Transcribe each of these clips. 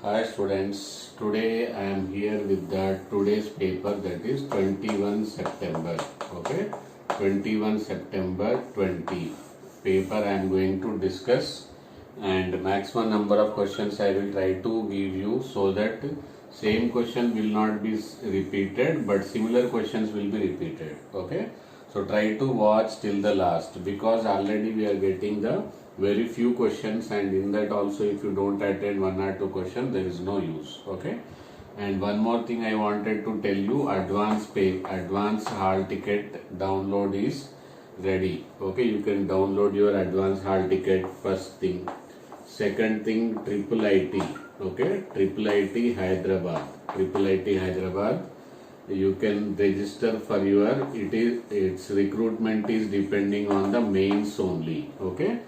Hi students, today I am here with the today's paper, that is 21 September. Okay, 21 September 20 paper I am going to discuss, and maximum number of questions I will try to give you so that same question will not be repeated but similar questions will be repeated. Okay, so try to watch till the last, because already we are getting the very few questions, and in that also if you don't attend one or two questions there is no use. Okay, and one more thing I wanted to tell you, advance hall ticket download is ready. Okay, you can download your advance hall ticket, first thing. Second thing, triple IT. Okay, triple IT Hyderabad, you can register for your, its recruitment is depending on the mains only. Okay,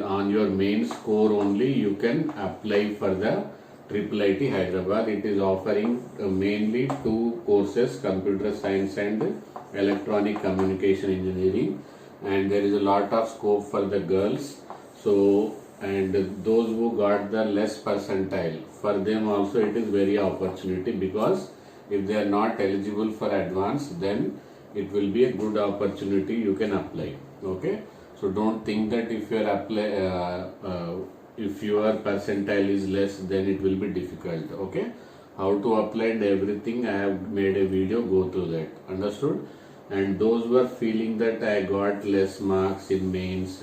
on your main score only you can apply for the triple IT Hyderabad. It is offering mainly two courses, computer science and electronic communication engineering, and there is a lot of scope for the girls. So, and those who got the less percentile, for them also it is very opportunity, because if they are not eligible for advance, then it will be a good opportunity, you can apply. Okay, so don't think that if your percentile is less then it will be difficult. Okay, how to apply and everything I have made a video, go through that. Understood? And those who are feeling that I got less marks in mains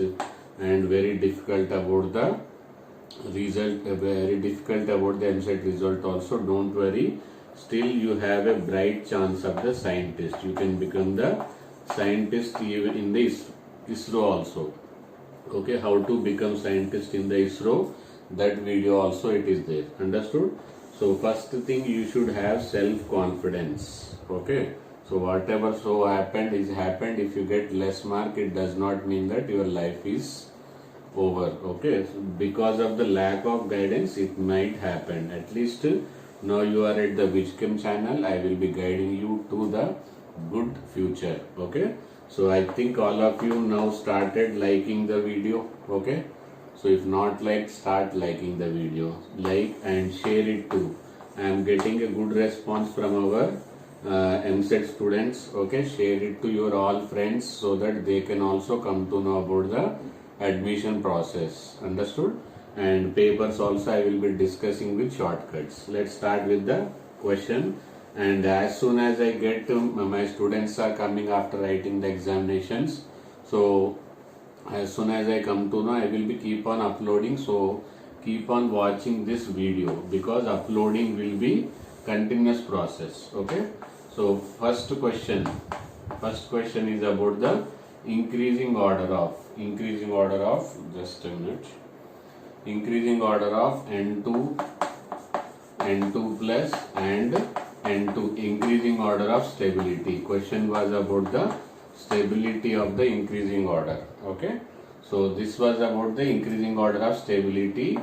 and very difficult about the result, very difficult about the MSET result also, don't worry. Still you have a bright chance of the scientist. You can become the scientist even in the ISRO also. Okay, how to become scientist in the ISRO, that video also it is there. Understood? So first thing, you should have self-confidence. Okay, so whatever so happened is happened. If you get less mark, it does not mean that your life is over. Okay, so because of the lack of guidance it might happen. At least now you are at the Witchcom channel, I will be guiding you to the good future. Okay, so I think all of you now started liking the video. Okay, so if not like, start liking the video, like and share it too. I am getting a good response from our MSET students. Okay, share it to your all friends so that they can also come to know about the admission process. Understood? And papers also I will be discussing with shortcuts. Let's start with the question. And as soon as I get to, my students are coming after writing the examinations, so as soon as I come to know, I will be keep on uploading. So keep on watching this video, because uploading will be continuous process. Okay, so first question is about the increasing order of just a minute, increasing order of N2 plus and N2, increasing order of stability. Question was about the stability of the increasing order. Okay, so this was about the increasing order of stability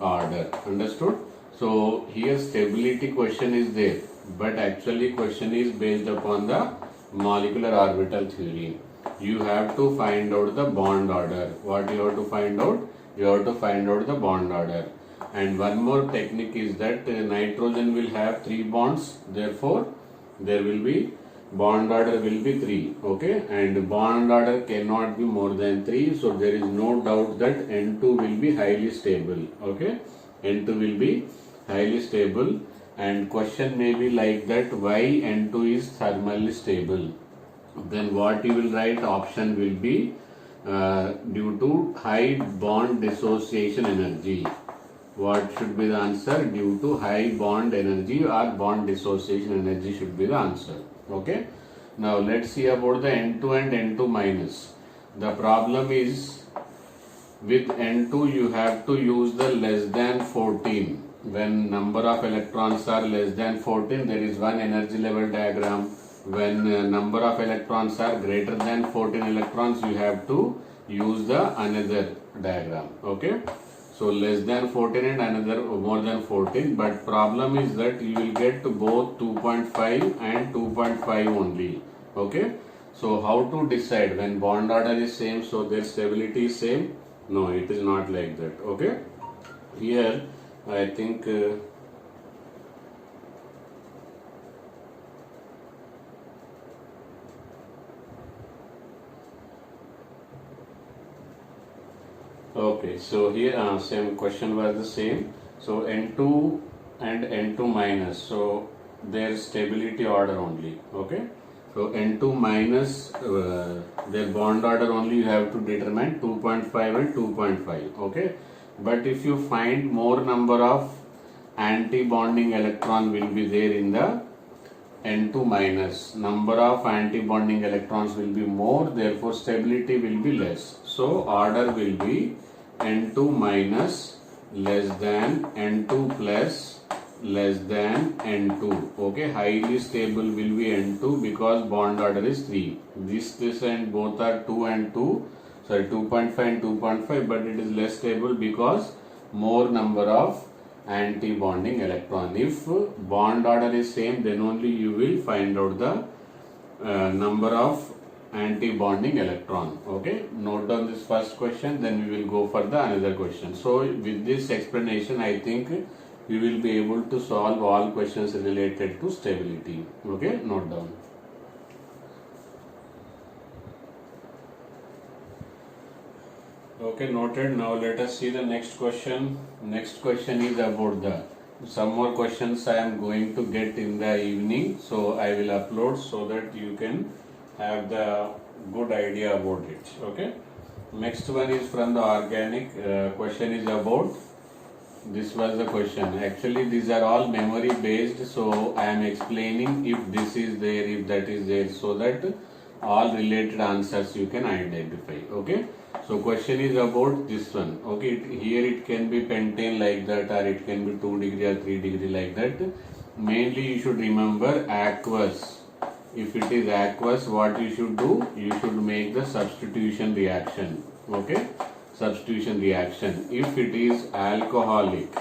order. Understood? So here stability question is there, but actually question is based upon the molecular orbital theory. You have to find out the bond order. What you have to find out? You have to find out the bond order. And one more technique is that nitrogen will have 3 bonds, therefore there will be bond order will be 3. Okay, and bond order cannot be more than 3, so there is no doubt that N2 will be highly stable. Okay, N2 will be highly stable, and question may be like that, why N2 is thermally stable? Then what you will write? Option will be due to high bond dissociation energy. What should be the answer? Due to high bond energy or bond dissociation energy should be the answer. Okay, now let's see about the N2 and N2 minus. The problem is with N2 you have to use the less than 14. When number of electrons are less than 14, there is one energy level diagram. When number of electrons are greater than 14 electrons, you have to use the another diagram. Okay, so less than 14 and another more than 14, but problem is that you will get both 2.5 and 2.5 only. Okay, so how to decide when bond order is same, so their stability is same? No, it is not like that. Okay, here I think Okay, so here same question was the same. So N2 and N2 minus, so their stability order only. Okay, so N2 minus, their bond order only you have to determine 2.5 and 2.5. Okay, but if you find more number of anti-bonding electron will be there in the N2 minus, number of anti-bonding electrons will be more, therefore stability will be less. So order will be N2 minus less than N2 plus less than N2. Okay, highly stable will be N2 because bond order is 3. This and both are 2 and 2, sorry 2.5 and 2.5, but it is less stable because more number of anti-bonding electron. If bond order is same, then only you will find out the number of anti-bonding electron. Okay, note down this first question, then we will go for the another question. So with this explanation, I think we will be able to solve all questions related to stability. Okay, note down. Okay, noted. Now let us see the next question. Next question is about the, some more questions I am going to get in the evening, so I will upload so that you can have the good idea about it. Okay, next one is from the organic. Question is about, this was the question. Actually these are all memory based, so I am explaining if this is there, if that is there, so that all related answers you can identify. Okay, so question is about this one. Okay, here it can be pentane like that, or it can be 2 degree or 3 degree like that. Mainly you should remember aqueous. If it is aqueous, what you should do, you should make the substitution reaction. Okay, substitution reaction. If it is alcoholic,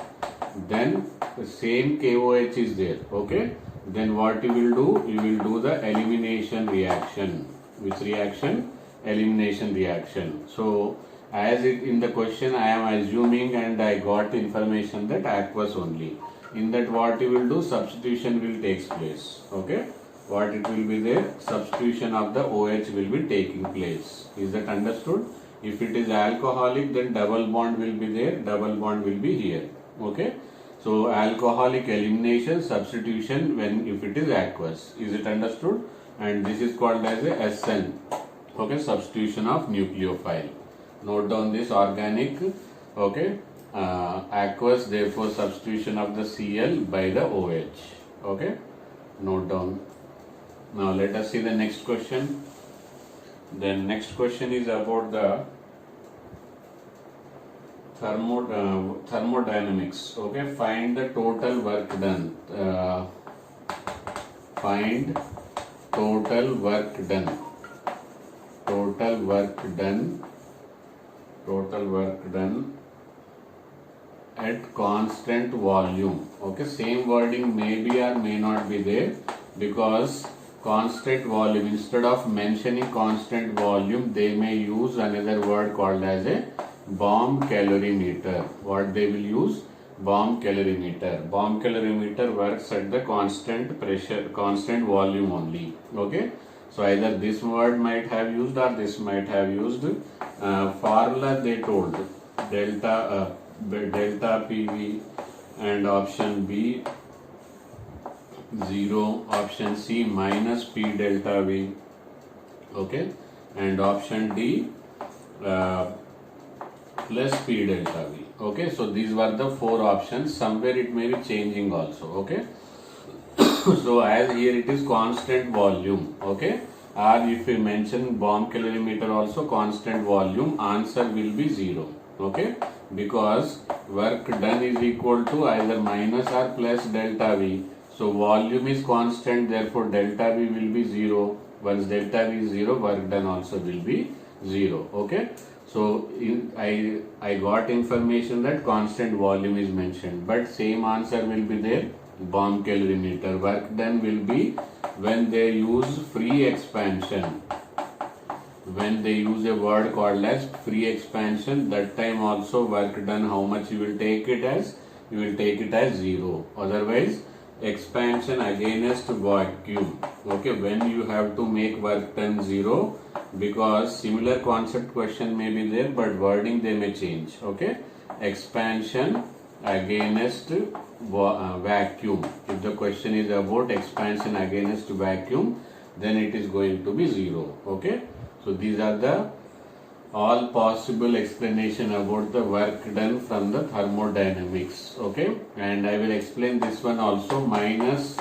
then the same KOH is there. Okay, then what you will do, you will do the elimination reaction. Which reaction? Elimination reaction. So as it in the question I am assuming and I got information that aqueous only. In that what you will do, substitution will take place. Okay, what it will be there, substitution of the OH will be taking place. Is that understood? If it is alcoholic, then double bond will be there, double bond will be here. Okay, so alcoholic elimination, substitution when if it is aqueous. Is it understood? And this is called as a SN. Okay, substitution of nucleophile. Note down this organic. Okay, aqueous, therefore substitution of the Cl by the OH. Okay, note down. Now let us see the next question. Then next question is about the thermodynamics. Okay, find the total work done. Find total work done. Total work done at constant volume. Okay, same wording may be or may not be there, because constant volume, instead of mentioning constant volume, they may use another word called as a bomb calorimeter. What they will use? Bomb calorimeter. Bomb calorimeter works at the constant pressure, constant volume only. Okay, so either this word might have used or this might have used. Formula they told delta PV, and option B 0, option C minus P delta V. Okay, and option D plus P delta V. Okay, so these were the 4 options. Somewhere it may be changing also. Okay, so as here it is constant volume. Okay, or if we mention bomb calorimeter also constant volume, answer will be 0. Okay, because work done is equal to either minus or plus delta V. So volume is constant, therefore delta V will be 0. Once delta V is 0, work done also will be 0. Okay, so I got information that constant volume is mentioned, but same answer will be there. Bomb calorimeter. Work done will be when they use free expansion. When they use a word called as free expansion, that time also work done, how much you will take it as? You will take it as 0. Otherwise expansion against vacuum. Okay, when you have to make work done 0, because similar concept question may be there but wording they may change. Okay, expansion against vacuum. If the question is about expansion against vacuum, then it is going to be 0. Okay, so these are the all possible explanation about the work done from the thermodynamics. Okay, and I will explain this one also, minus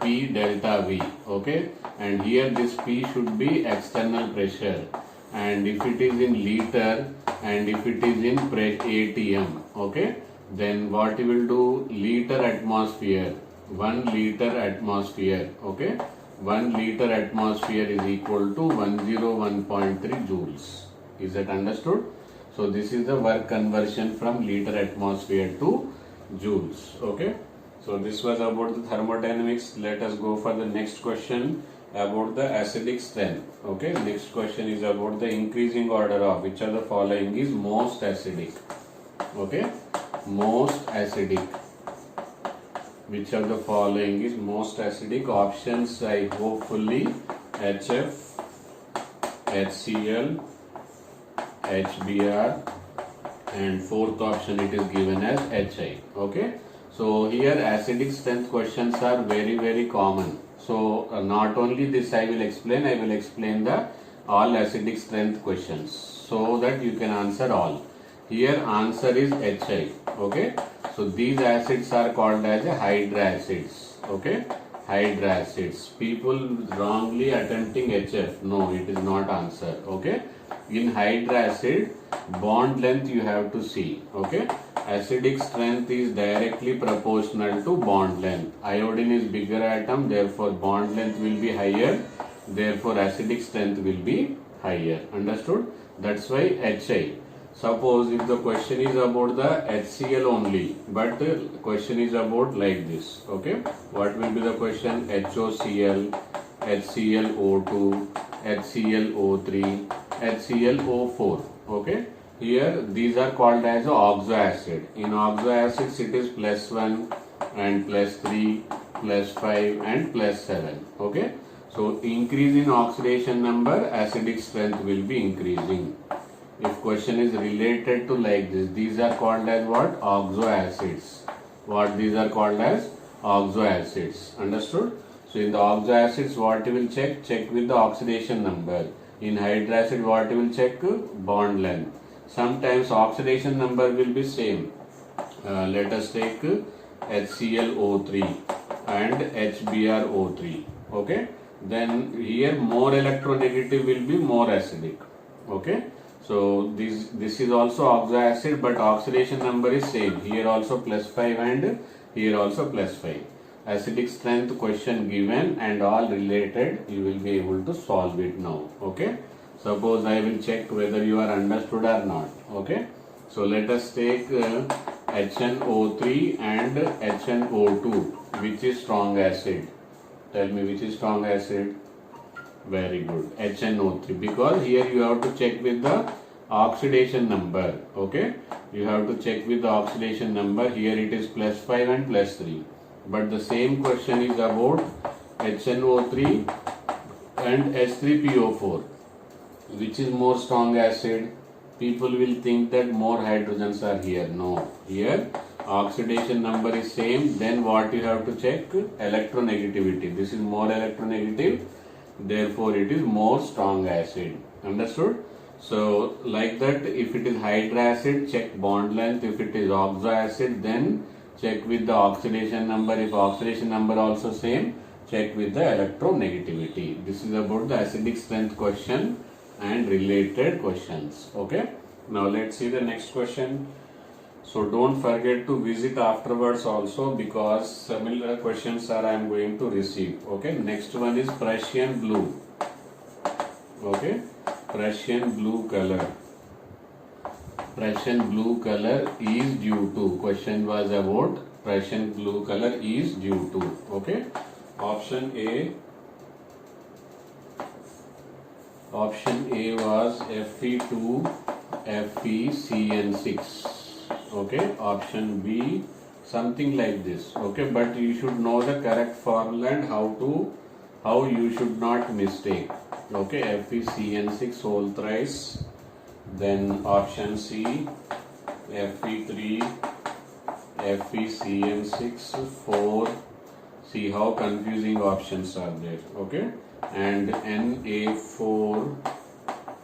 P delta V. Okay, and here this P should be external pressure, and if it is in liter and if it is in ATM, okay, then what you will do, liter atmosphere, 1 liter atmosphere. Okay, 1 liter atmosphere is equal to 101.3 joules. Is that understood? So this is the work conversion from liter atmosphere to joules. Okay, so this was about the thermodynamics. Let us go for the next question about the acidic strength. Okay, next question is about the increasing order of which of the following is most acidic. Okay, most acidic. Which of the following is most acidic? Options I hopefully HF, HCl, HBr, and fourth option it is given as HI. Okay, so here acidic strength questions are very common. So not only this I will explain the all acidic strength questions so that you can answer all. Here answer is HI. Okay, so these acids are called as hydracids. Okay, hydracids. People wrongly attempting HF. No, it is not answer. Okay, in hydracid, bond length you have to see. Okay, acidic strength is directly proportional to bond length. Iodine is bigger atom, therefore bond length will be higher, therefore acidic strength will be higher. Understood? That's why HI. Suppose if the question is about the HCl only, but the question is about like this. Okay, what will be the question? HOCl, HClO2, HClO3, HClO4. Okay, here these are called as oxoacid. In oxoacids it is +1 and +3, +5 and +7. Okay, so increase in oxidation number, acidic strength will be increasing. If question is related to like this, these are called as what? Oxoacids. What these are called as? Oxoacids. Understood? So in the oxoacids, what you will check? Check with the oxidation number. In hydracid, what you will check? Bond length. Sometimes oxidation number will be same. Let us take HClO3 and HBrO3. Okay. Then here more electronegative will be more acidic. Okay. So this is also oxoacid, but oxidation number is same. Here also +5 and here also +5. Acidic strength question given and all related, you will be able to solve it now. Okay. Suppose I will check whether you are understood or not. Okay. So let us take HNO3 and HNO2. Which is strong acid? Tell me which is strong acid? Very good. HNO3, because here you have to check with the oxidation number. Okay, you have to check with the oxidation number. Here it is +5 and +3, but the same question is about HNO3 and H3PO4. Which is more strong acid? People will think that more hydrogens are here. No, here oxidation number is same. Then what you have to check? Electronegativity. This is more electronegative, therefore it is more strong acid. Understood? So like that, if it is hydracid, check bond length. If it is oxoacid, then check with the oxidation number. If oxidation number also same, check with the electronegativity. This is about the acidic strength question and related questions. Okay, now let's see the next question. So don't forget to visit afterwards also, because similar questions are I am going to receive. Okay, next one is Prussian blue. Okay, Prussian blue color. Prussian blue color is due to. Question was about Prussian blue color is due to. Okay, option A. Option A was Fe2 FeCN6. Okay, option B something like this. Okay, but you should know the correct formula and how you should not mistake. Okay, FeCN6 whole thrice, then option C Fe3 FeCN6 4. See how confusing options are there. Okay, and Na4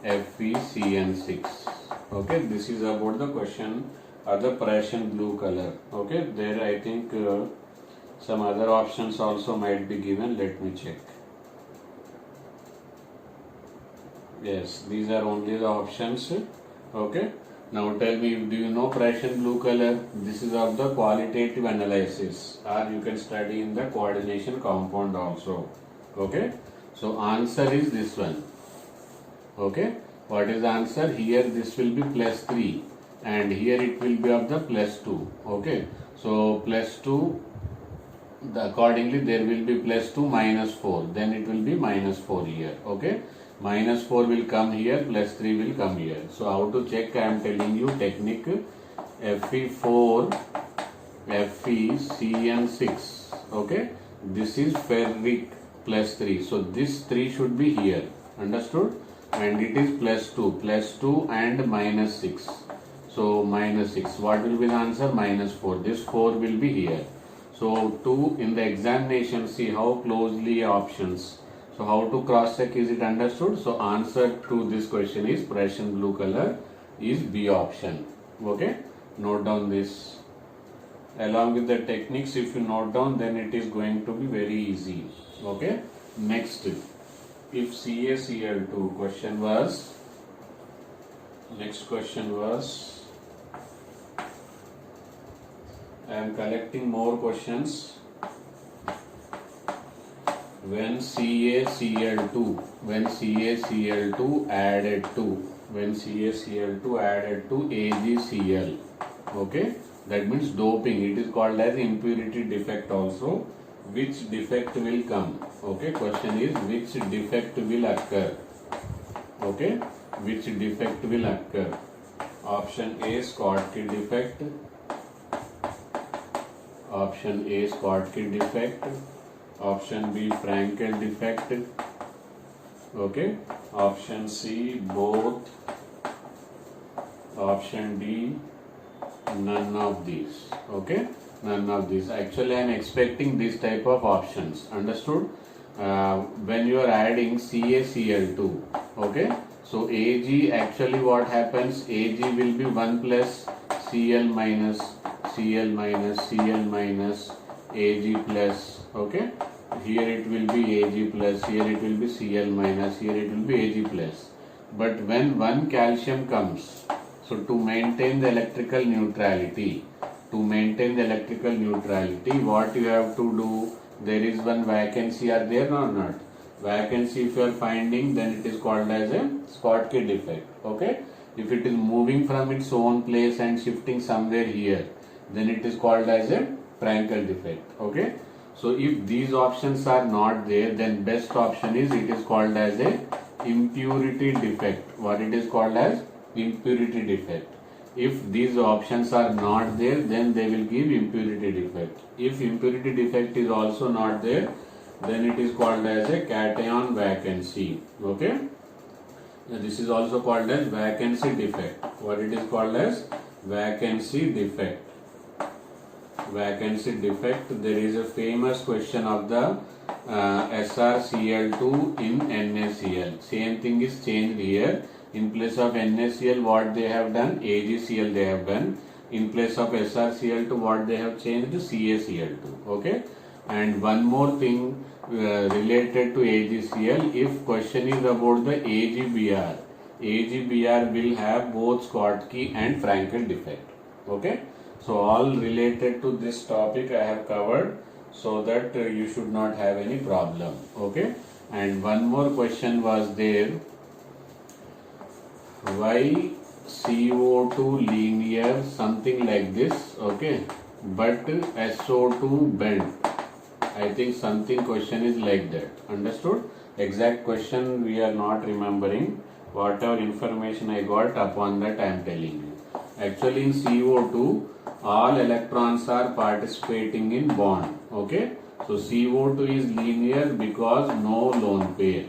FeCN6. Okay, this is about the question or the Prussian blue color. Okay, there I think some other options also might be given. Let me check. Yes, these are only the options. Okay, now tell me, do you know Prussian blue color? This is of the qualitative analysis, or you can study in the coordination compound also. Okay, so answer is this one. Okay, what is the answer? Here this will be +3 and here it will be of the +2. Okay, so +2, accordingly there will be +2 -4, then it will be -4 here. Okay, -4 will come here, +3 will come here. So how to check? I am telling you technique. Fe4 FeCN6. Okay, this is ferric +3, so this 3 should be here. Understood? And it is +2 and -6. So -6. What will be the answer? -4. This 4 will be here. So to in the examination, see how closely options. So how to cross check? Is it understood? So answer to this question is Prussian blue color is B option. Okay, note down this. Along with the techniques, if you note down, then it is going to be very easy. Okay, next, if CaCl2 next question was, I am collecting more questions. When CaCl2 added to AgCl, okay, that means doping. It is called as impurity defect also. Which defect will come? Okay, question is which defect will occur? Okay, which defect will occur? Option A, Schottky defect. Option A, Schottky defect. Option B, Frankel defect. Okay, option C, both. Option D, none of these. Okay, none of these. Actually, I am expecting this type of options. Understood? When you are adding CaCl2, okay, so Ag, actually what happens? Ag will be 1 plus Cl minus Cl minus Cl minus Ag plus. Okay, here it will be Ag plus, here it will be Cl minus, here it will be Ag plus. But when one calcium comes, so to maintain the electrical neutrality, what you have to do? There is one vacancy, are there or not? Vacancy if you are finding, then it is called as a Schottky defect. Okay, if it is moving from its own place and shifting somewhere here, then it is called as a Frankel defect. Okay, so if these options are not there, then best option is, it is called as a impurity defect. What it is called as? Impurity defect. If these options are not there, then they will give impurity defect. If impurity defect is also not there, then it is called as a cation vacancy. Okay, this is also called as vacancy defect. What it is called as? Vacancy defect. Vacancy defect. There is a famous question of the SrCl2 in NaCl. Same thing is changed here. In place of NaCl, what they have done? AgCl they have done. In place of SrCl2, what they have changed? CaCl2. Okay. And one more thing related to AgCl, if question is about the AgBr will have both Schottky and Frankel defect. Okay. So all related to this topic I have covered, so that you should not have any problem. Okay. And one more question was there. Why CO2 linear, something like this, okay, but SO2 bent? I think something question is like that. Understood? Exact question we are not remembering. Whatever information I got, upon that I am telling you. Actually in CO2, all electrons are participating in bond. Okay. So CO2 is linear because no lone pair.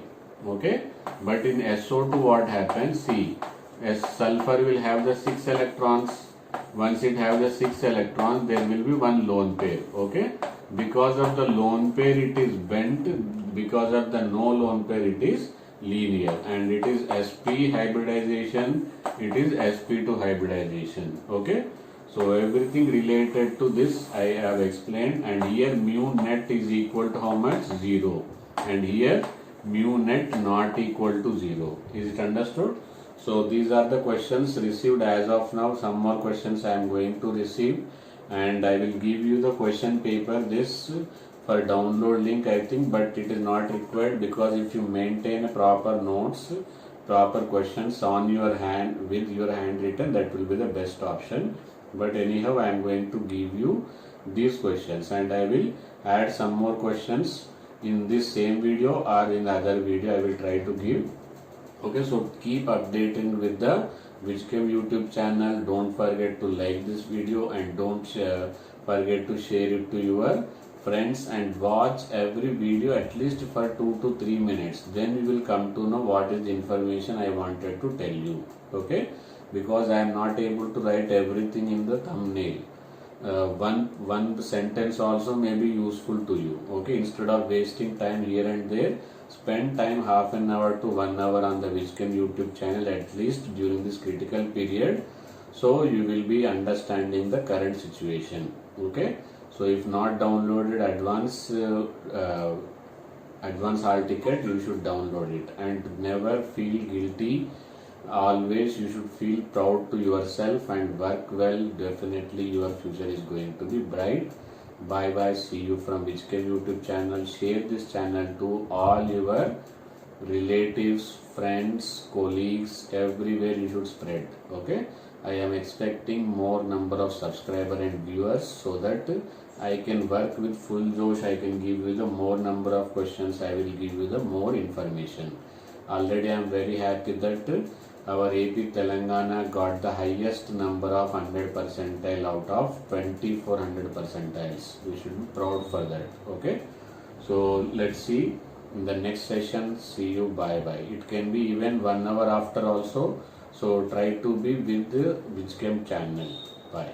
Okay. But in SO2 what happens? See, as sulfur will have the 6 electrons. Once it have the 6 electrons, there will be one lone pair. Okay. Because of the lone pair it is bent. Because of the no lone pair it is linear, and it is sp hybridization, it is sp2 hybridization. Okay, so everything related to this I have explained, and here mu net is equal to how much? 0, and here mu net not equal to 0. Is it understood? So these are the questions received as of now. Some more questions I am going to receive, and I will give you the question paper this for download link I think, but it is not required, because if you maintain proper notes, proper questions on your hand with your handwritten, that will be the best option. But anyhow I am going to give you these questions, and I will add some more questions in this same video or in other video I will try to give. Okay, so keep updating with the Whichchem YouTube channel. Don't forget to like this video, and don't forget to share it to your friends, and watch every video at least for 2 to 3 minutes. Then you will come to know what is the information I wanted to tell you. Okay, because I am not able to write everything in the thumbnail. One sentence also may be useful to you. Okay, instead of wasting time here and there, spend time half an hour to 1 hour on the Whichchem YouTube channel at least during this critical period, so you will be understanding the current situation. Okay, so if not downloaded advance hall ticket, you should download it, and never feel guilty. Always you should feel proud to yourself and work well. Definitely your future is going to be bright. Bye bye. See you from Whichchem YouTube channel. Share this channel to all your relatives, friends, colleagues, everywhere you should spread. Okay, I am expecting more number of subscriber and viewers, so that I can work with full josh. I can give you the more number of questions. I will give you the more information. Already I am very happy that our AP Telangana got the highest number of 100 percentile out of 2400 percentiles. We should be proud for that. Okay, so let's see in the next session. See you. Bye bye. It can be even 1 hour after also. So try to be with the Whichchem channel. Bye.